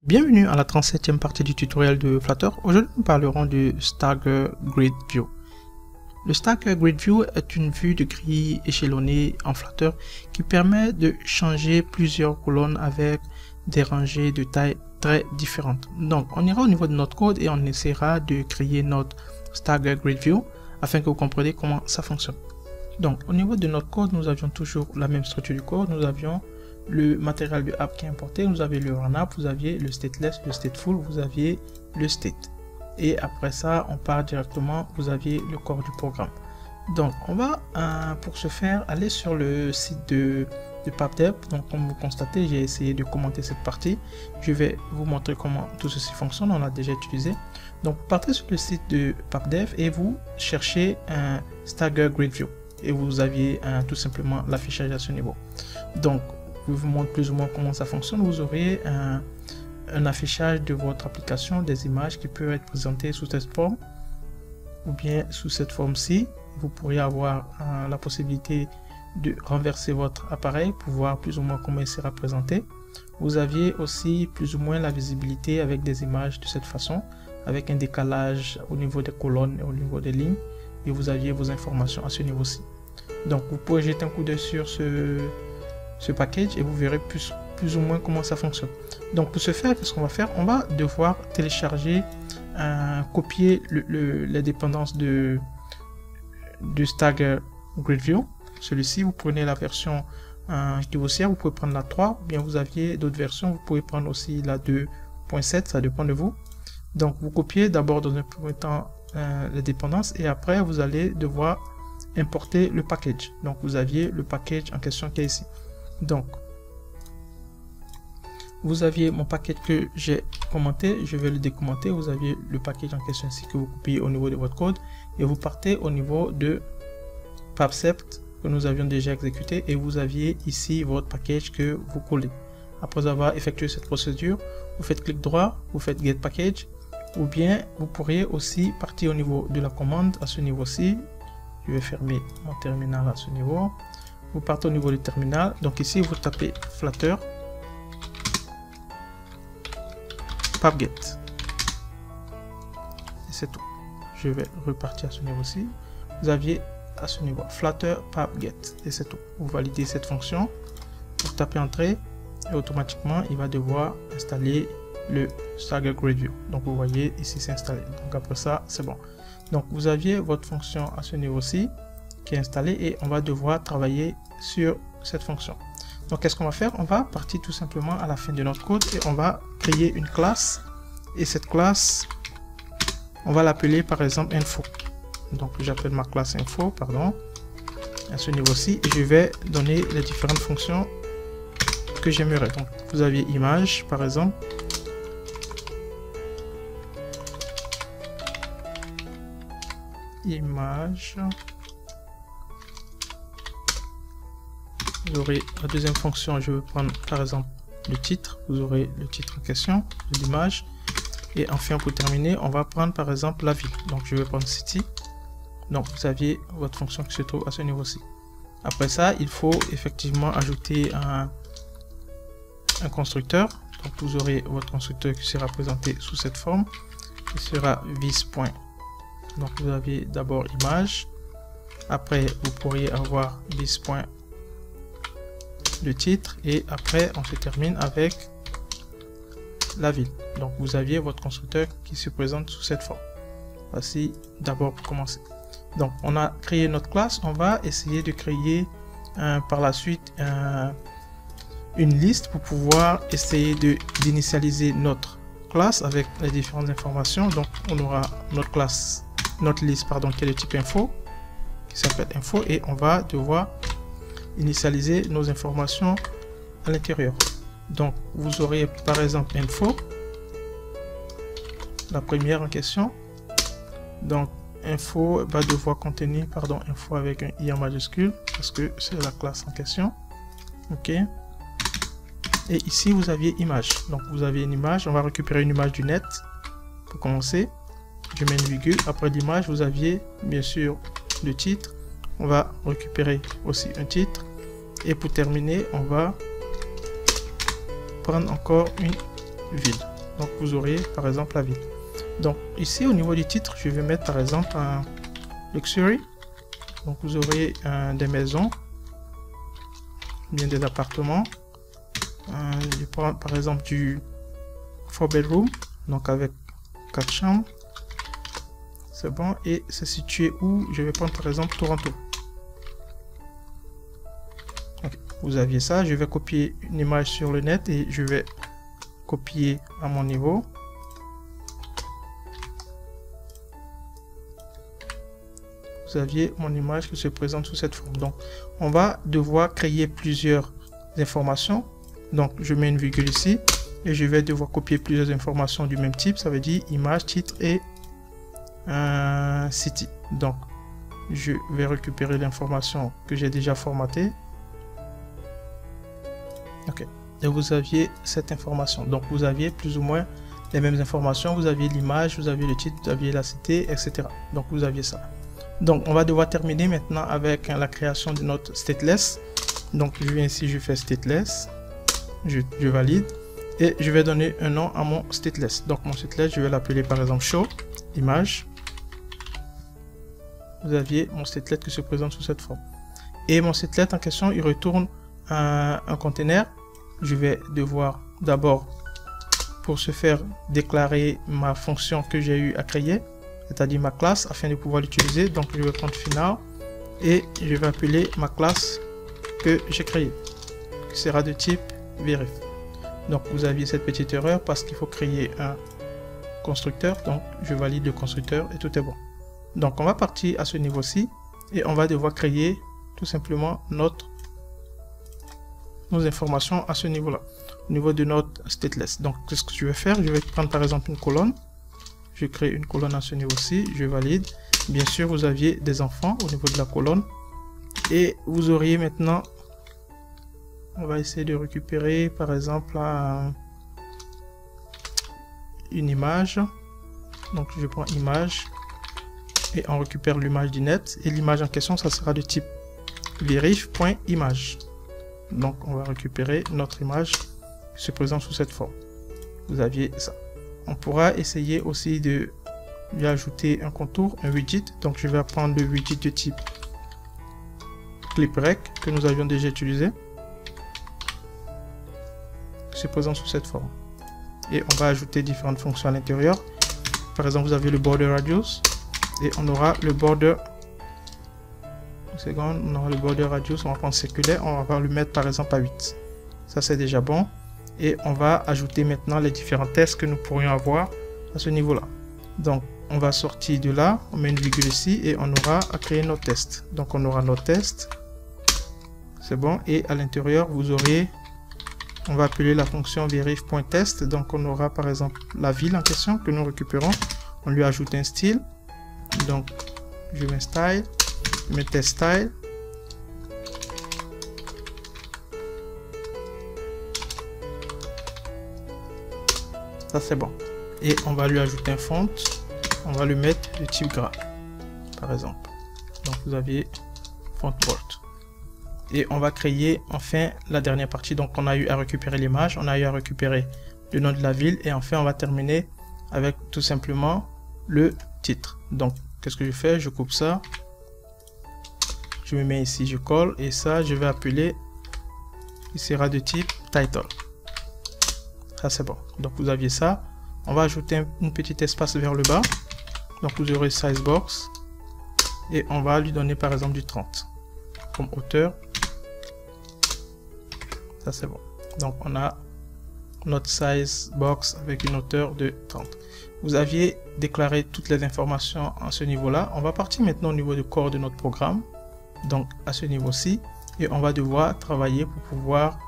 Bienvenue à la 37e partie du tutoriel de Flutter. Aujourd'hui, nous parlerons du Stagger Grid View. Le Stagger Grid View est une vue de grille échelonnée en Flutter qui permet de changer plusieurs colonnes avec des rangées de taille très différentes. Donc, on ira au niveau de notre code et on essaiera de créer notre Stagger Grid View afin que vous compreniez comment ça fonctionne. Donc, au niveau de notre code, nous avions toujours la même structure du code. Nous avions le matériel de app qui est importé, vous avez le run app, vous aviez le stateless, le stateful, vous aviez le state. Et après ça, on part directement, vous aviez le corps du programme. Donc, on va, pour ce faire, aller sur le site de PubDev. Donc, comme vous constatez, j'ai essayé de commenter cette partie. Je vais vous montrer comment tout ceci fonctionne, on l'a déjà utilisé. Donc, vous partez sur le site de PubDev et vous cherchez un Stagger Grid View. Et vous aviez tout simplement l'affichage à ce niveau. Donc, je vous montre plus ou moins comment ça fonctionne. Vous aurez un affichage de votre application, des images qui peuvent être présentées sous cette forme ou bien sous cette forme-ci. Vous pourriez avoir la possibilité de renverser votre appareil pour voir plus ou moins comment il sera présenté. Vous aviez aussi plus ou moins la visibilité avec des images de cette façon, avec un décalage au niveau des colonnes et au niveau des lignes. Et vous aviez vos informations à ce niveau-ci. Donc vous pouvez jeter un coup d'œil sur ce package et vous verrez plus ou moins comment ça fonctionne. Donc pour ce faire, qu'est-ce qu'on va faire? On va devoir télécharger, copier les dépendances du Stagger Grid View. Celui-ci, vous prenez la version qui vous sert, vous pouvez prendre la 3, ou bien vous aviez d'autres versions, vous pouvez prendre aussi la 2.7, ça dépend de vous. Donc vous copiez d'abord dans un premier temps les dépendances et après vous allez devoir importer le package. Donc vous aviez le package en question qui est ici. Donc vous aviez mon package que j'ai commenté, je vais le décommenter. Vous aviez le package en question ici que vous copiez au niveau de votre code et vous partez au niveau de PubSept que nous avions déjà exécuté et vous aviez ici votre package que vous collez. Après avoir effectué cette procédure, vous faites clic droit, vous faites get package, ou bien vous pourriez aussi partir au niveau de la commande à ce niveau-ci. Je vais fermer mon terminal à ce niveau. Vous partez au niveau du terminal. Donc ici, vous tapez Flutter pubget. Et c'est tout. Je vais repartir à ce niveau-ci. Vous aviez à ce niveau Flutter pubget. Et c'est tout. Vous validez cette fonction. Vous tapez Entrée. Et automatiquement, il va devoir installer le Stagger Grid View. Donc vous voyez ici c'est installé. Donc après ça, c'est bon. Donc vous aviez votre fonction à ce niveau-ci qui est installée et on va devoir travailler sur cette fonction. Donc qu'est-ce qu'on va faire? On va partir tout simplement à la fin de notre code et on va créer une classe et cette classe on va l'appeler par exemple info. Donc j'appelle ma classe info, pardon, à ce niveau-ci et je vais donner les différentes fonctions que j'aimerais. Donc vous aviez image par exemple. Image. Vous aurez la deuxième fonction, je vais prendre par exemple le titre, vous aurez le titre en question de l'image et enfin pour terminer on va prendre par exemple la ville, donc je vais prendre city. Donc vous aviez votre fonction qui se trouve à ce niveau-ci. Après ça il faut effectivement ajouter un constructeur, donc vous aurez votre constructeur qui sera présenté sous cette forme, qui sera vis. Donc vous aviez d'abord image, après vous pourriez avoir vis. Le titre et après on se termine avec la ville. Donc vous aviez votre constructeur qui se présente sous cette forme. Voici d'abord pour commencer. Donc on a créé notre classe, on va essayer de créer par la suite une liste pour pouvoir essayer d'initialiser notre classe avec les différentes informations. Donc on aura notre classe, notre liste pardon, qui est de type info, qui s'appelle info et on va devoir initialiser nos informations à l'intérieur. Donc vous aurez par exemple info, la première en question. Donc info va devoir contenir info avec un i en majuscule parce que c'est la classe en question. Ok. Et ici vous aviez image. Donc vous avez une image, on va récupérer une image du net pour commencer. Je mets une virgule. Après l'image vous aviez bien sûr le titre. On va récupérer aussi un titre et pour terminer on va prendre encore une ville. Donc vous aurez par exemple la ville. Donc ici au niveau du titre, je vais mettre par exemple un luxury. Donc vous aurez des maisons, bien des appartements. Je prends par exemple du 4 bedroom, donc avec 4 chambres. C'est bon, et c'est situé où? Je vais prendre par exemple Toronto. Okay. Vous aviez ça, je vais copier une image sur le net et je vais copier à mon niveau. Vous aviez mon image qui se présente sous cette forme. Donc on va devoir créer plusieurs informations. Donc je mets une virgule ici et je vais devoir copier plusieurs informations du même type. Ça veut dire image, titre et city. Donc je vais récupérer l'information que j'ai déjà formatée. Ok, et vous aviez cette information. Donc vous aviez plus ou moins les mêmes informations. Vous aviez l'image, vous aviez le titre, vous aviez la cité, etc. Donc vous aviez ça. Donc on va devoir terminer maintenant avec la création de notre stateless. Donc je viens ici, je fais stateless, je valide et je vais donner un nom à mon stateless. Donc mon stateless, je vais l'appeler par exemple show image. Vous aviez mon stateless qui se présente sous cette forme. Et mon stateless en question, il retourne un conteneur. Je vais devoir d'abord, pour ce faire, déclarer ma fonction que j'ai eu à créer, c'est-à-dire ma classe, afin de pouvoir l'utiliser. Donc je vais prendre final et je vais appeler ma classe que j'ai créée, qui sera de type verif. Donc vous aviez cette petite erreur parce qu'il faut créer un constructeur. Donc je valide le constructeur et tout est bon. Donc on va partir à ce niveau-ci et on va devoir créer tout simplement nos informations à ce niveau-là, au niveau de notre stateless. Donc qu'est-ce que je vais faire? Je vais prendre par exemple une colonne. Je crée une colonne à ce niveau-ci, je valide. Bien sûr, vous aviez des enfants au niveau de la colonne. Et vous auriez maintenant, on va essayer de récupérer par exemple une image. Donc je prends image et on récupère l'image du net. Et l'image en question, ça sera de type verif.image. Donc on va récupérer notre image qui se présente sous cette forme. Vous aviez ça. On pourra essayer aussi de lui ajouter un contour, un widget. Donc je vais prendre le widget de type cliprec que nous avions déjà utilisé, qui se présente sous cette forme. Et on va ajouter différentes fonctions à l'intérieur. Par exemple, vous avez le border radius et on aura le border. Une seconde, on aura le border radius. On va prendre circulaire, on va le mettre par exemple à 8. Ça c'est déjà bon. Et on va ajouter maintenant les différents tests que nous pourrions avoir à ce niveau-là. Donc, on va sortir de là, on met une virgule ici et on aura à créer nos tests. Donc, on aura nos tests. C'est bon. Et à l'intérieur, vous aurez, on va appeler la fonction verif.test. Donc, on aura par exemple la ville en question que nous récupérons. On lui ajoute un style. Donc, je mets style, je mets test style. Ça c'est bon. Et on va lui ajouter un font. On va le mettre de type gras, par exemple. Donc vous aviez font bold. Et on va créer enfin la dernière partie. Donc on a eu à récupérer l'image, on a eu à récupérer le nom de la ville. Et enfin on va terminer avec tout simplement le titre. Donc qu'est-ce que je fais? Je coupe ça. Je me mets ici, je colle. Et ça je vais appeler, il sera de type title. Ça c'est bon. Donc vous aviez ça. On va ajouter un petit espace vers le bas. Donc vous aurez size box. Et on va lui donner par exemple du 30 comme hauteur. Ça c'est bon. Donc on a notre size box avec une hauteur de 30. Vous aviez déclaré toutes les informations à ce niveau-là. On va partir maintenant au niveau du corps de notre programme. Donc à ce niveau-ci. Et on va devoir travailler pour pouvoir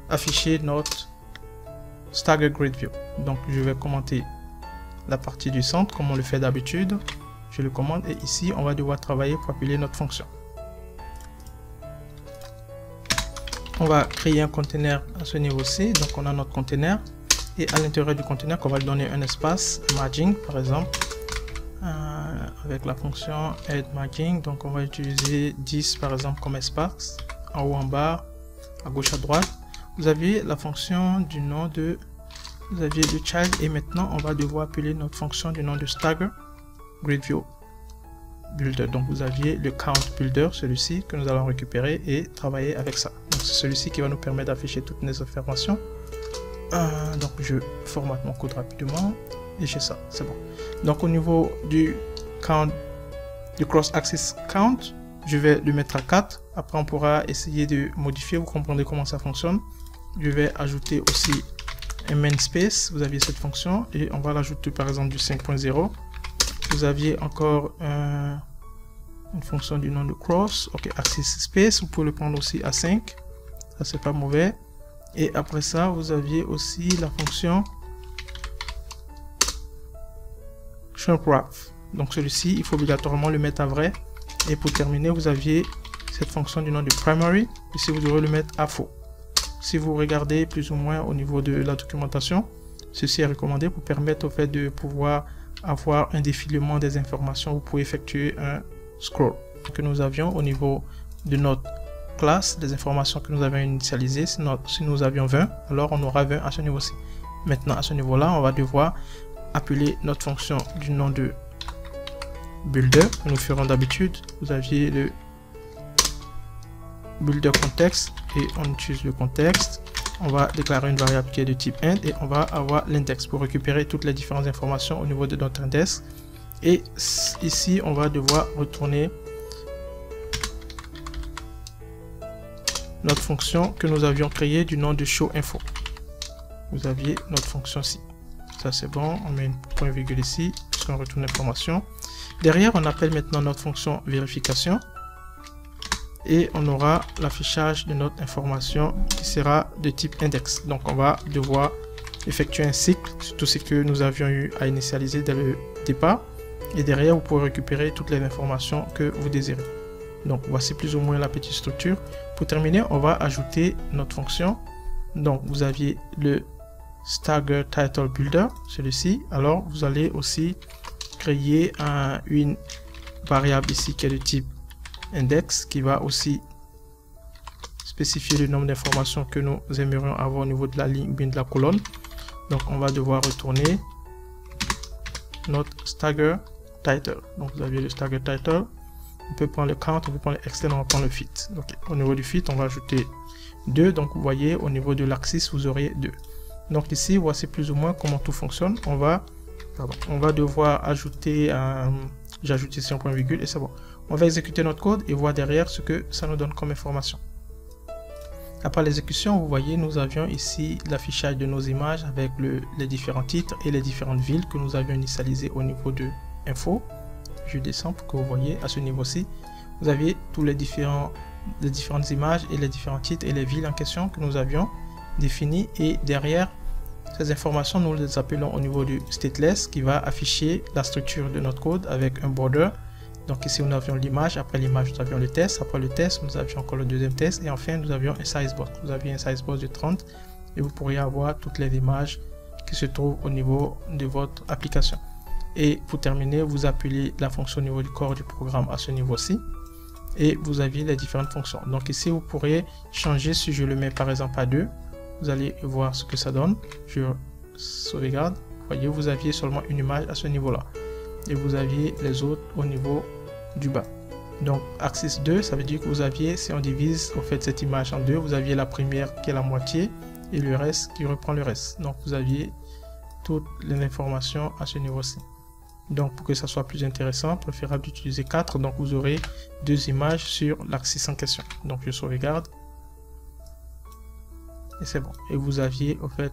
afficher notre Stagger Grid View. Donc je vais commenter la partie du centre comme on le fait d'habitude. Je le commande et ici on va devoir travailler pour appeler notre fonction. On va créer un conteneur à ce niveau-ci. Donc on a notre conteneur et à l'intérieur du conteneur qu'on va lui donner un espace margin par exemple avec la fonction add margin. Donc on va utiliser 10 par exemple comme espace en haut en bas, à gauche à droite. Vous avez la fonction du nom de vous aviez le child et maintenant on va devoir appeler notre fonction du nom de Stagger Grid View Builder. Donc vous aviez le count builder, celui-ci que nous allons récupérer et travailler avec ça. Donc c'est celui-ci qui va nous permettre d'afficher toutes les informations. Donc je formate mon code rapidement et j'ai ça, c'est bon. Donc au niveau du count, du cross-axis count, je vais le mettre à 4. Après on pourra essayer de modifier, vous comprendrez comment ça fonctionne. Je vais ajouter aussi un main space, vous aviez cette fonction et on va l'ajouter par exemple du 5.0. Vous aviez encore une fonction du nom de cross, ok, axis space, vous pouvez le prendre aussi à 5, ça c'est pas mauvais. Et après ça vous aviez aussi la fonction shrink wrap. Donc celui-ci il faut obligatoirement le mettre à vrai. Et pour terminer vous aviez cette fonction du nom de primary, ici vous devrez le mettre à faux. Si vous regardez plus ou moins au niveau de la documentation, ceci est recommandé pour permettre au fait de pouvoir avoir un défilement des informations. Vous pouvez effectuer un scroll que nous avions au niveau de notre classe, des informations que nous avions initialisées. Si nous avions 20, alors on aura 20 à ce niveau-ci. Maintenant à ce niveau-là, on va devoir appeler notre fonction du nom de builder que nous ferons d'habitude. Vous aviez le builder context et on utilise le contexte. On va déclarer une variable qui est de type int et on va avoir l'index pour récupérer toutes les différentes informations au niveau de notre index. Et ici on va devoir retourner notre fonction que nous avions créée du nom de show info. Vous aviez notre fonction ci. Ça c'est bon, on met une point virgule ici puisqu'on retourne l'information. Derrière on appelle maintenant notre fonction vérification. Et on aura l'affichage de notre information qui sera de type index. Donc on va devoir effectuer un cycle sur tout ce que nous avions eu à initialiser dès le départ. Et derrière vous pourrez récupérer toutes les informations que vous désirez. Donc voici plus ou moins la petite structure. Pour terminer, on va ajouter notre fonction. Donc vous aviez le Stagger Title Builder, celui-ci. Alors vous allez aussi créer une variable ici qui est de type index qui va aussi spécifier le nombre d'informations que nous aimerions avoir au niveau de la ligne ou bien de la colonne. Donc on va devoir retourner notre Stagger Title. Donc vous avez le Stagger Title, on peut prendre le count, on peut prendre l'extend, on va prendre le fit. Okay. Au niveau du fit on va ajouter 2, donc vous voyez au niveau de l'axis vous aurez 2. Donc ici voici plus ou moins comment tout fonctionne. On va devoir ajouter j'ai ajouté ici un point virgule et c'est bon. On va exécuter notre code et voir derrière ce que ça nous donne comme information. Après l'exécution, vous voyez, nous avions ici l'affichage de nos images avec les différents titres et les différentes villes que nous avions initialisées au niveau de info. Je descends pour que vous voyez à ce niveau-ci. Vous avez tous les différentes images et les différents titres et les villes en question que nous avions définies. Et derrière, ces informations, nous les appelons au niveau du stateless qui va afficher la structure de notre code avec un border. Donc ici nous avions l'image, après l'image nous avions le test, après le test nous avions encore le deuxième test et enfin nous avions un sizebox. Vous aviez un sizebox de 30 et vous pourriez avoir toutes les images qui se trouvent au niveau de votre application. Et pour terminer, vous appelez la fonction au niveau du corps du programme à ce niveau-ci et vous aviez les différentes fonctions. Donc ici vous pourriez changer, si je le mets par exemple à 2, vous allez voir ce que ça donne. Je sauvegarde, vous voyez, vous aviez seulement une image à ce niveau-là et vous aviez les autres au niveau du bas. Donc axis 2, ça veut dire que vous aviez, si on divise au fait cette image en deux, vous aviez la première qui est la moitié et le reste qui reprend le reste. Donc vous aviez toutes les informations à ce niveau-ci. Donc pour que ça soit plus intéressant, préférable d'utiliser 4. Donc vous aurez 2 images sur l'axis en question. Donc je sauvegarde et c'est bon. Et vous aviez au fait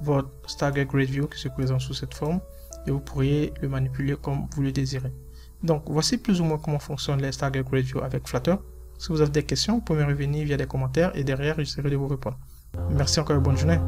votre Stagger Grid View qui se présente sous cette forme et vous pourriez le manipuler comme vous le désirez. Donc voici plus ou moins comment fonctionne les Stagger Grid View avec Flutter. Si vous avez des questions, vous pouvez me revenir via des commentaires et derrière j'essaierai de vous répondre. Merci encore et bonne journée.